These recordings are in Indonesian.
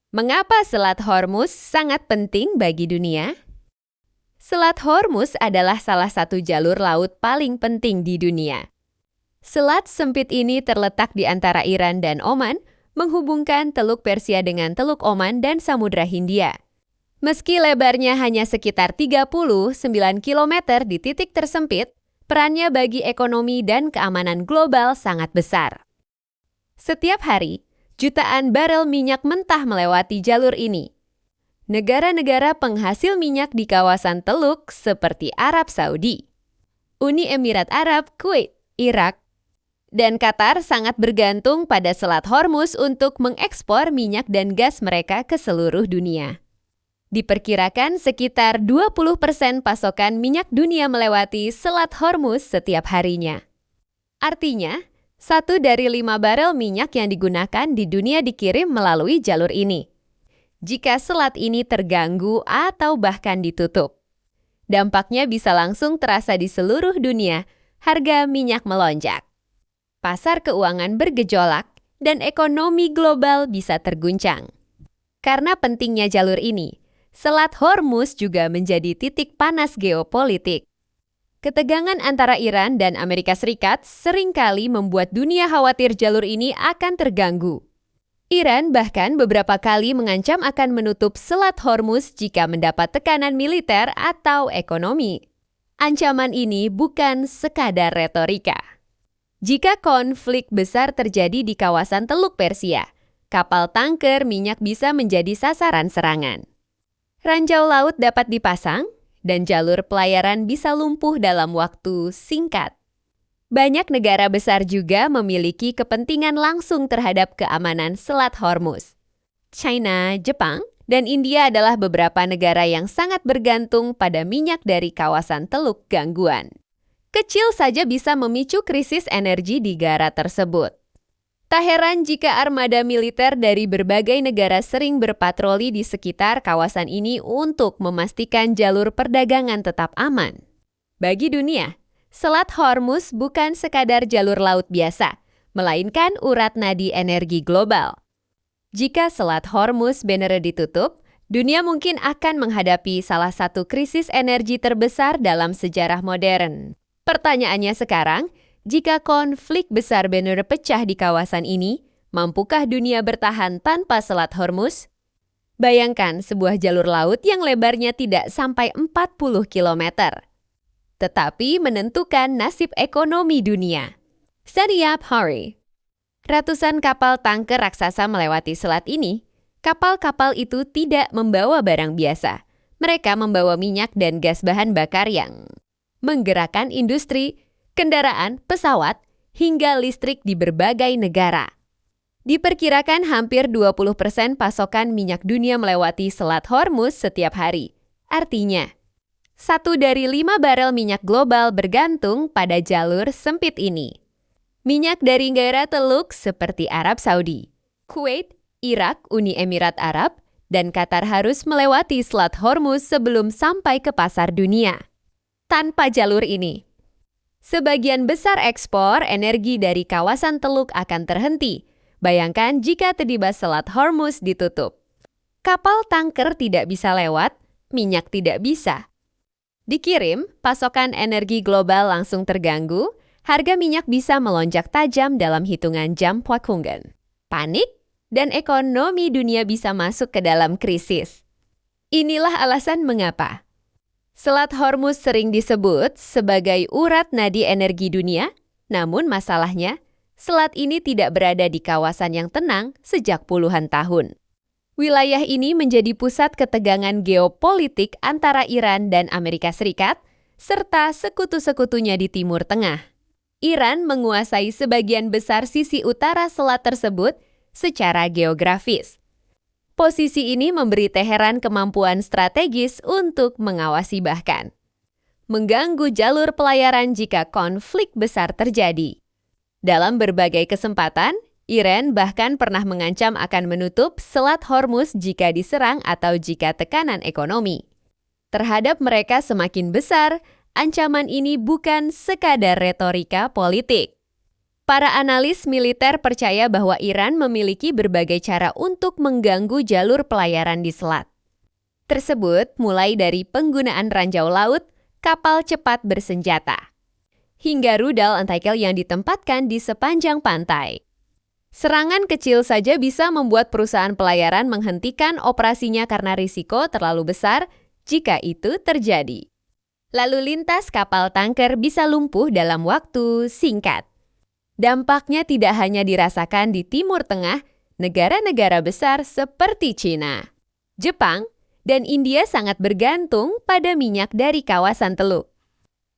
Mengapa Selat Hormuz sangat penting bagi dunia? Selat Hormuz adalah salah satu jalur laut paling penting di dunia. Selat sempit ini terletak di antara Iran dan Oman, menghubungkan Teluk Persia dengan Teluk Oman dan Samudra Hindia. Meski lebarnya hanya sekitar 39 km di titik tersempit, perannya bagi ekonomi dan keamanan global sangat besar. Setiap hari, jutaan barel minyak mentah melewati jalur ini. Negara-negara penghasil minyak di kawasan Teluk seperti Arab Saudi, Uni Emirat Arab, Kuwait, Irak, dan Qatar sangat bergantung pada Selat Hormuz untuk mengekspor minyak dan gas mereka ke seluruh dunia. Diperkirakan sekitar 20% pasokan minyak dunia melewati Selat Hormuz setiap harinya. Artinya, 1 dari 5 barel minyak yang digunakan di dunia dikirim melalui jalur ini. Jika selat ini terganggu atau bahkan ditutup, dampaknya bisa langsung terasa di seluruh dunia, harga minyak melonjak. Pasar keuangan bergejolak dan ekonomi global bisa terguncang. Karena pentingnya jalur ini, Selat Hormuz juga menjadi titik panas geopolitik. Ketegangan antara Iran dan Amerika Serikat seringkali membuat dunia khawatir jalur ini akan terganggu. Iran bahkan beberapa kali mengancam akan menutup Selat Hormuz jika mendapat tekanan militer atau ekonomi. Ancaman ini bukan sekadar retorika. Jika konflik besar terjadi di kawasan Teluk Persia, kapal tanker minyak bisa menjadi sasaran serangan. Ranjau laut dapat dipasang, dan jalur pelayaran bisa lumpuh dalam waktu singkat. Banyak negara besar juga memiliki kepentingan langsung terhadap keamanan Selat Hormuz. China, Jepang, dan India adalah beberapa negara yang sangat bergantung pada minyak dari kawasan Teluk Gangguan. Kecil saja bisa memicu krisis energi di negara tersebut. Tak heran jika armada militer dari berbagai negara sering berpatroli di sekitar kawasan ini untuk memastikan jalur perdagangan tetap aman. Bagi dunia, Selat Hormuz bukan sekadar jalur laut biasa, melainkan urat nadi energi global. Jika Selat Hormuz benar ditutup, dunia mungkin akan menghadapi salah satu krisis energi terbesar dalam sejarah modern. Pertanyaannya sekarang, jika konflik besar benar pecah di kawasan ini, mampukah dunia bertahan tanpa Selat Hormuz? Bayangkan sebuah jalur laut yang lebarnya tidak sampai 40 km, tetapi menentukan nasib ekonomi dunia. Setiap hari, ratusan kapal tanker raksasa melewati selat ini. Kapal-kapal itu tidak membawa barang biasa. Mereka membawa minyak dan gas bahan bakar yang menggerakkan industri, kendaraan, pesawat, hingga listrik di berbagai negara. Diperkirakan hampir 20% pasokan minyak dunia melewati Selat Hormuz setiap hari. Artinya, 1 dari 5 barel minyak global bergantung pada jalur sempit ini. Minyak dari negara teluk seperti Arab Saudi, Kuwait, Irak, Uni Emirat Arab, dan Qatar harus melewati Selat Hormuz sebelum sampai ke pasar dunia. Tanpa jalur ini, sebagian besar ekspor energi dari kawasan teluk akan terhenti. Bayangkan jika tiba-tiba Selat Hormuz ditutup. Kapal tanker tidak bisa lewat, minyak tidak bisa dikirim, pasokan energi global langsung terganggu, harga minyak bisa melonjak tajam dalam hitungan jam waktu. Panik, dan ekonomi dunia bisa masuk ke dalam krisis. Inilah alasan mengapa Selat Hormuz sering disebut sebagai urat nadi energi dunia, namun masalahnya, selat ini tidak berada di kawasan yang tenang sejak puluhan tahun. Wilayah ini menjadi pusat ketegangan geopolitik antara Iran dan Amerika Serikat, serta sekutu-sekutunya di Timur Tengah. Iran menguasai sebagian besar sisi utara selat tersebut secara geografis. Posisi ini memberi Teheran kemampuan strategis untuk mengawasi bahkan mengganggu jalur pelayaran jika konflik besar terjadi. Dalam berbagai kesempatan, Iran bahkan pernah mengancam akan menutup Selat Hormuz jika diserang atau jika tekanan ekonomi terhadap mereka semakin besar. Ancaman ini bukan sekadar retorika politik. Para analis militer percaya bahwa Iran memiliki berbagai cara untuk mengganggu jalur pelayaran di selat tersebut, mulai dari penggunaan ranjau laut, kapal cepat bersenjata, hingga rudal anti-kapal yang ditempatkan di sepanjang pantai. Serangan kecil saja bisa membuat perusahaan pelayaran menghentikan operasinya karena risiko terlalu besar jika itu terjadi. Lalu lintas kapal tanker bisa lumpuh dalam waktu singkat. Dampaknya tidak hanya dirasakan di Timur Tengah, negara-negara besar seperti China, Jepang, dan India sangat bergantung pada minyak dari kawasan Teluk.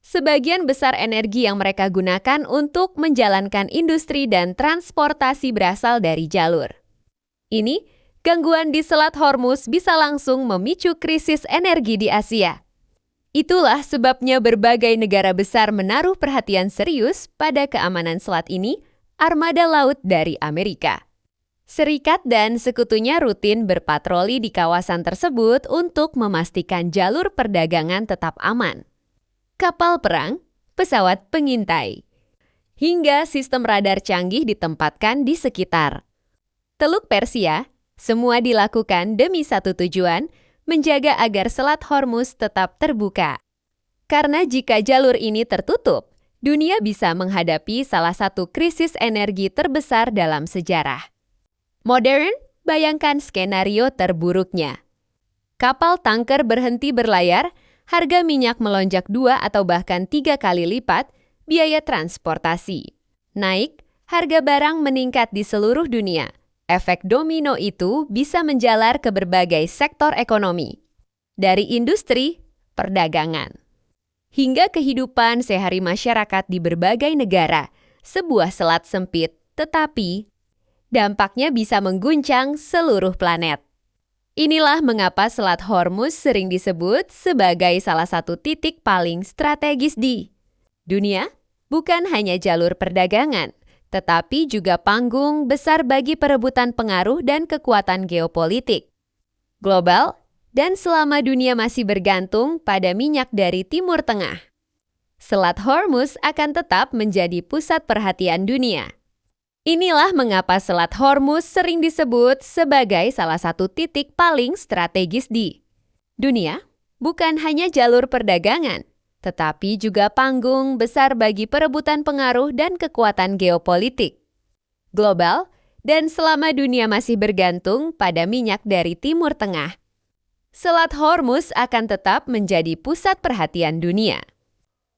Sebagian besar energi yang mereka gunakan untuk menjalankan industri dan transportasi berasal dari jalur ini. Gangguan di Selat Hormuz bisa langsung memicu krisis energi di Asia. Itulah sebabnya berbagai negara besar menaruh perhatian serius pada keamanan selat ini, armada laut dari Amerika Serikat dan sekutunya rutin berpatroli di kawasan tersebut untuk memastikan jalur perdagangan tetap aman. Kapal perang, pesawat pengintai, hingga sistem radar canggih ditempatkan di sekitar Teluk Persia, semua dilakukan demi satu tujuan, menjaga agar Selat Hormuz tetap terbuka. Karena jika jalur ini tertutup, dunia bisa menghadapi salah satu krisis energi terbesar dalam sejarah. Modern, bayangkan skenario terburuknya. Kapal tanker berhenti berlayar, harga minyak melonjak 2 atau bahkan 3 kali lipat, biaya transportasi naik, harga barang meningkat di seluruh dunia. Efek domino itu bisa menjalar ke berbagai sektor ekonomi, dari industri, perdagangan, hingga kehidupan sehari masyarakat di berbagai negara. Sebuah selat sempit, tetapi dampaknya bisa mengguncang seluruh planet. Inilah mengapa Selat Hormuz sering disebut sebagai salah satu titik paling strategis di dunia, bukan hanya jalur perdagangan, tetapi juga panggung besar bagi perebutan pengaruh dan kekuatan geopolitik global, dan selama dunia masih bergantung pada minyak dari Timur Tengah, Selat Hormuz akan tetap menjadi pusat perhatian dunia. Inilah mengapa Selat Hormuz sering disebut sebagai salah satu titik paling strategis di dunia, bukan hanya jalur perdagangan, tetapi juga panggung besar bagi perebutan pengaruh dan kekuatan geopolitik global, dan selama dunia masih bergantung pada minyak dari Timur Tengah, Selat Hormuz akan tetap menjadi pusat perhatian dunia.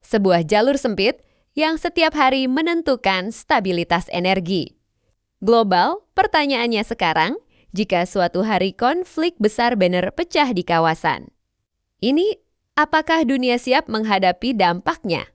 Sebuah jalur sempit yang setiap hari menentukan stabilitas energi global. Pertanyaannya sekarang, jika suatu hari konflik besar benar pecah di kawasan ini, apakah dunia siap menghadapi dampaknya?